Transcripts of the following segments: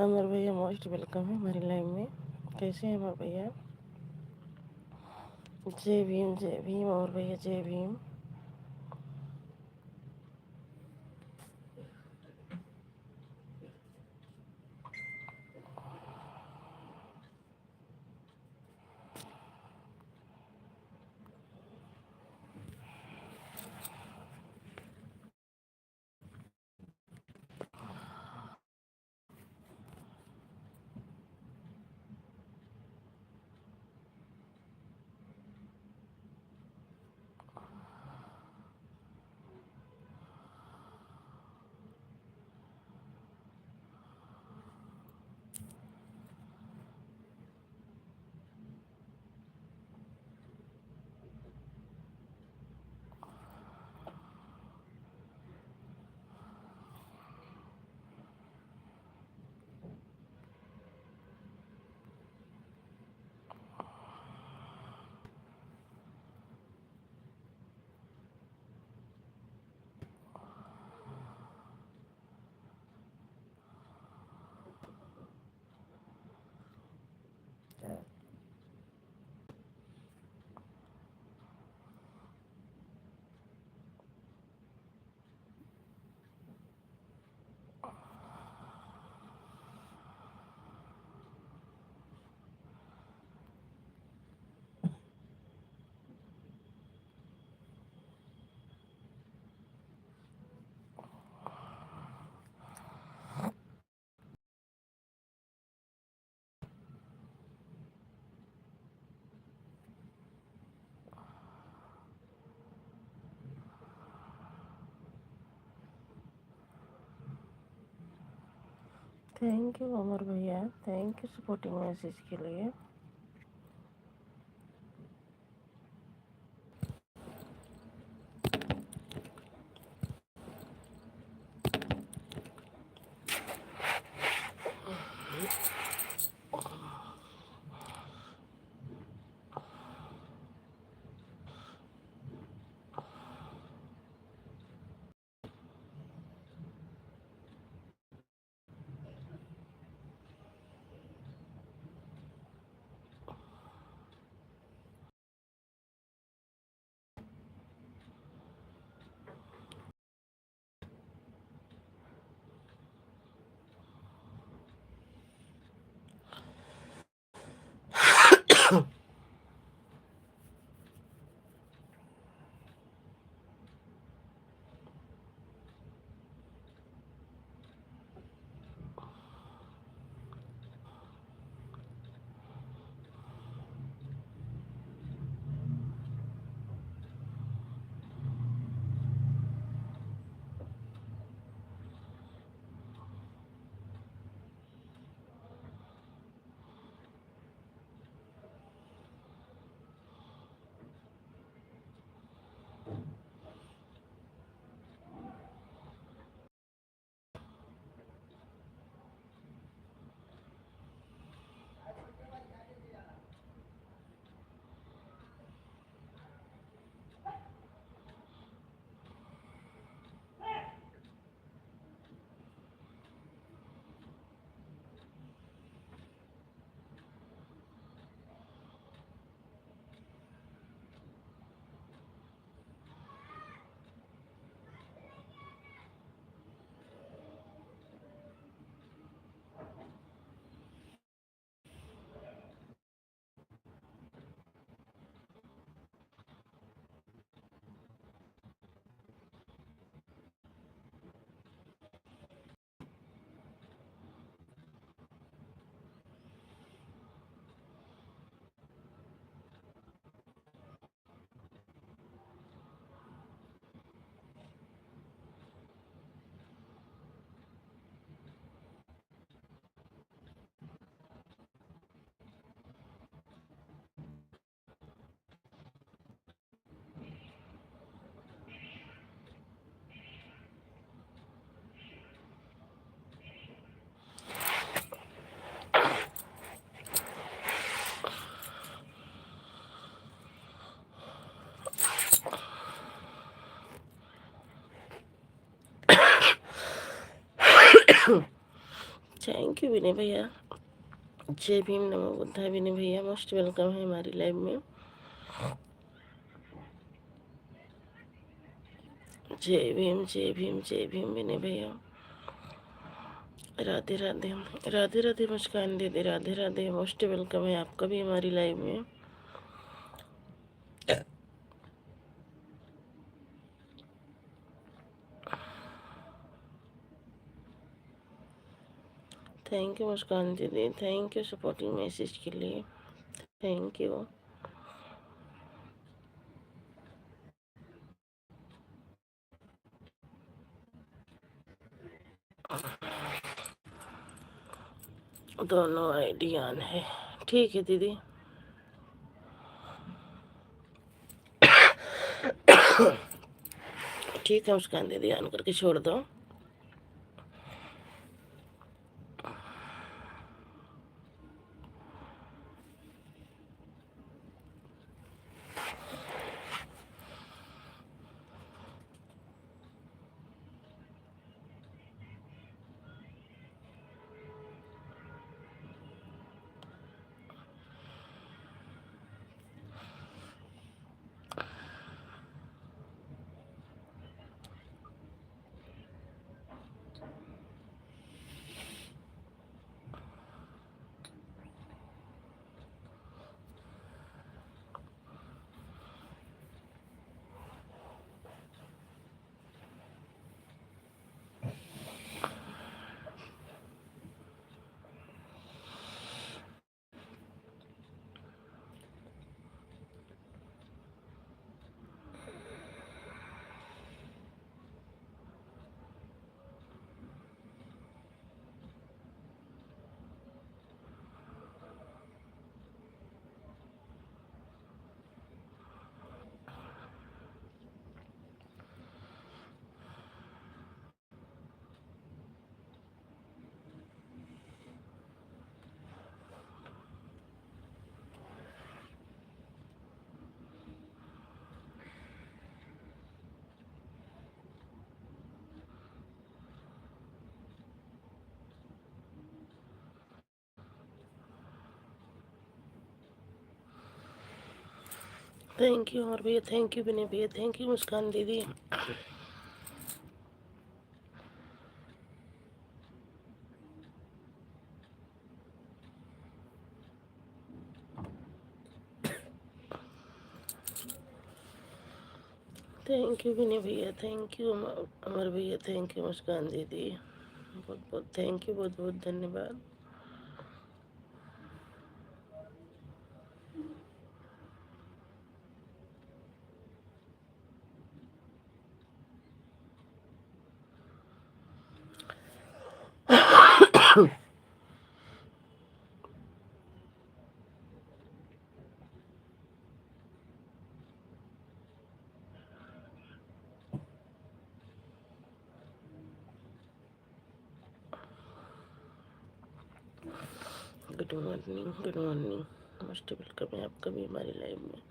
अमर भैया most welcome है हमारी लाइव में। कैसे हैं अमर भैया? जय भीम अमर भैया, जय भीम। थैंक यू अमर भैया, थैंक यू सपोर्टिंग मैसेज के लिए। थैंक यू विनय भैया। जय भीम, नमो बुद्धाय। विनय भैया मोस्ट वेलकम है हमारी लाइव में। जय भीम, जय भीम, जय भीम विनय भैया। राधे राधे, राधे राधे मुस्कान दीदी, राधे राधे। मोस्ट वेलकम है आपका भी हमारी लाइव में। थैंक यू मुस्कान दीदी, थैंक यू सपोर्टिंग मैसेज के लिए, थैंक यू। दोनों आईडी ऑन है, ठीक है दीदी। ठीक है मुस्कान दीदी, ऑन करके छोड़ दो। थैंक यू और भैया, थैंक यू विनय भैया, थैंक यू मुस्कान दीदी। थैंक यू विनय भैया, थैंक यू अमर भैया, थैंक यू मुस्कान दीदी, बहुत बहुत थैंक यू, बहुत बहुत धन्यवाद। Good morning, good morning, most welcome है आपका भी हमारी लाइव में।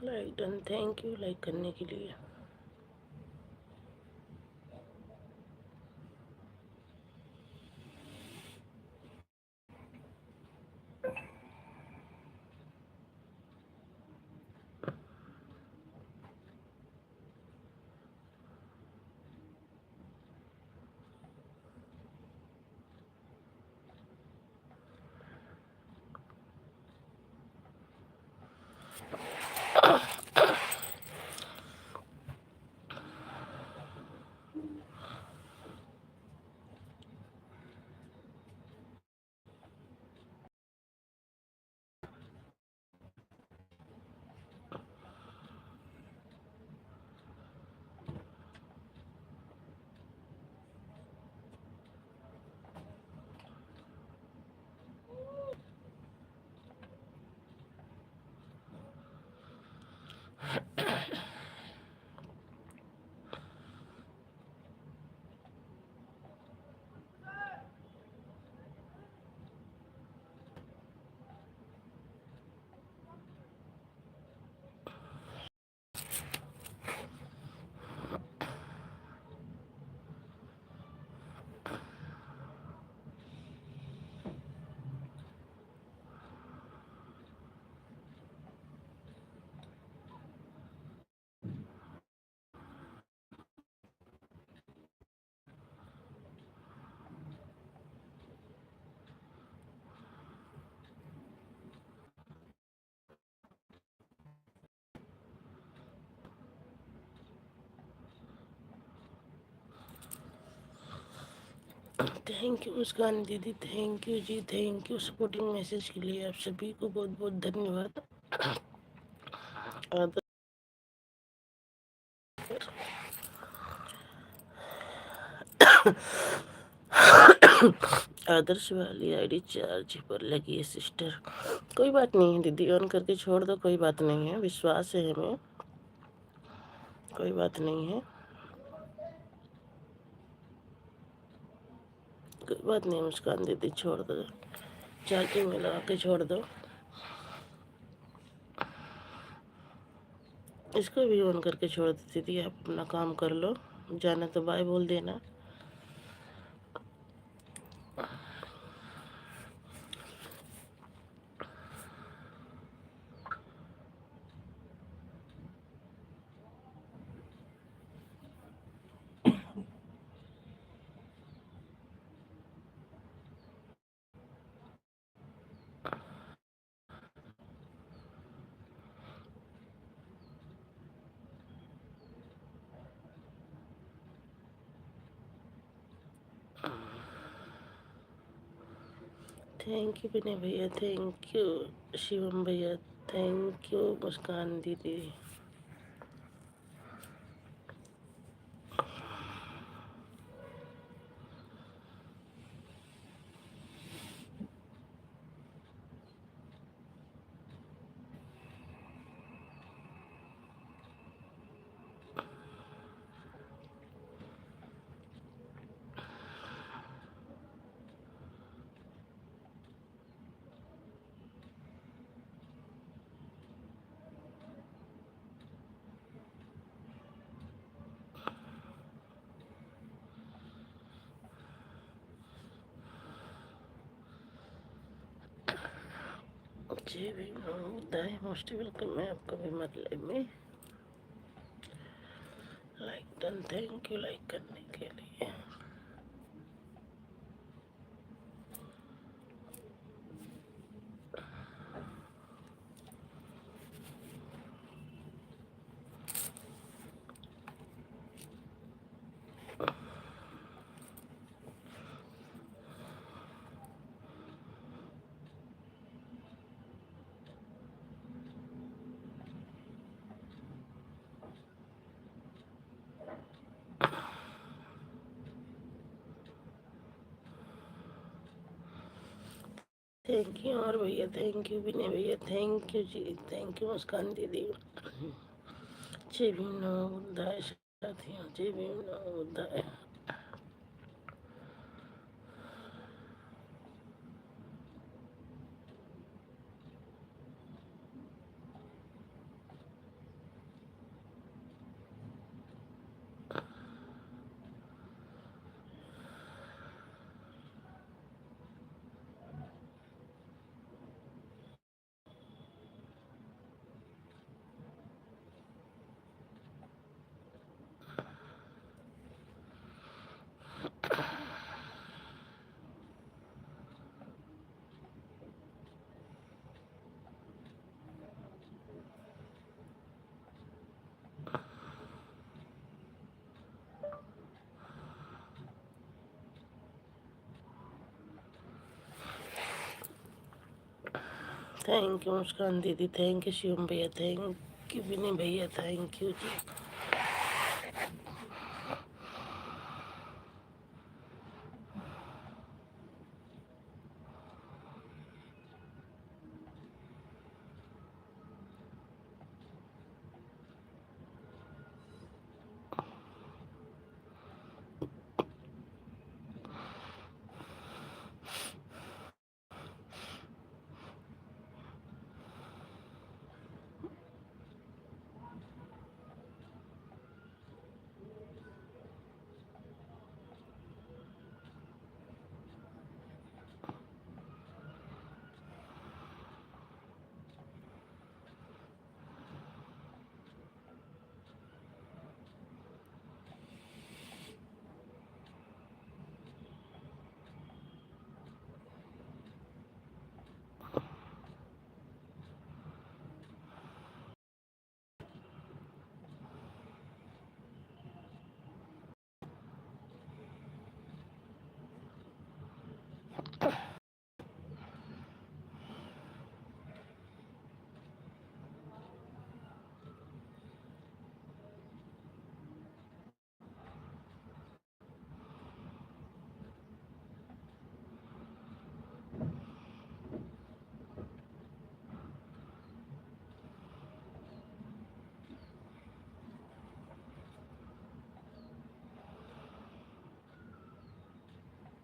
Like done, thank you like करने के लिए। थैंक यू मुस्कान दीदी, thank you ji, thank you supporting message के लिए। आप सभी को बहुत बहुत धन्यवाद। आदर आदर्श वाली आईडी चार्ज पर लगी है सिस्टर। कोई बात नहीं है दीदी, ऑन करके छोड़ दो, कोई बात नहीं है, विश्वास है हमें, कोई बात नहीं है, कोई बात नहीं। मुस्कान दीदी छोड़ दो, चार्जिंग में लगा के छोड़ दो। इसको भी ऑन करके छोड़ दो दीदी, आप अपना काम कर लो, जाना तो बाय बोल देना। थैंक यू विनय भैया, थैंक यू शिवम भैया, थैंक यू मुस्कान दीदी। जी भी होता है, मोस्ट वेलकम है आपका भी मतलब में। Like done, thank you like करने के लिए। थैंक यू और भैया, थैंक यू विनय भैया, thank you ji, thank you Muskan दीदी। जय भीम, नमो बुद्धाय साथियों, जय भीम, नमो बुद्धाय। थैंक यू मुस्कान दीदी, थैंक यू शिवम भैया, थैंक यू विनय भैया, थैंक यू जी।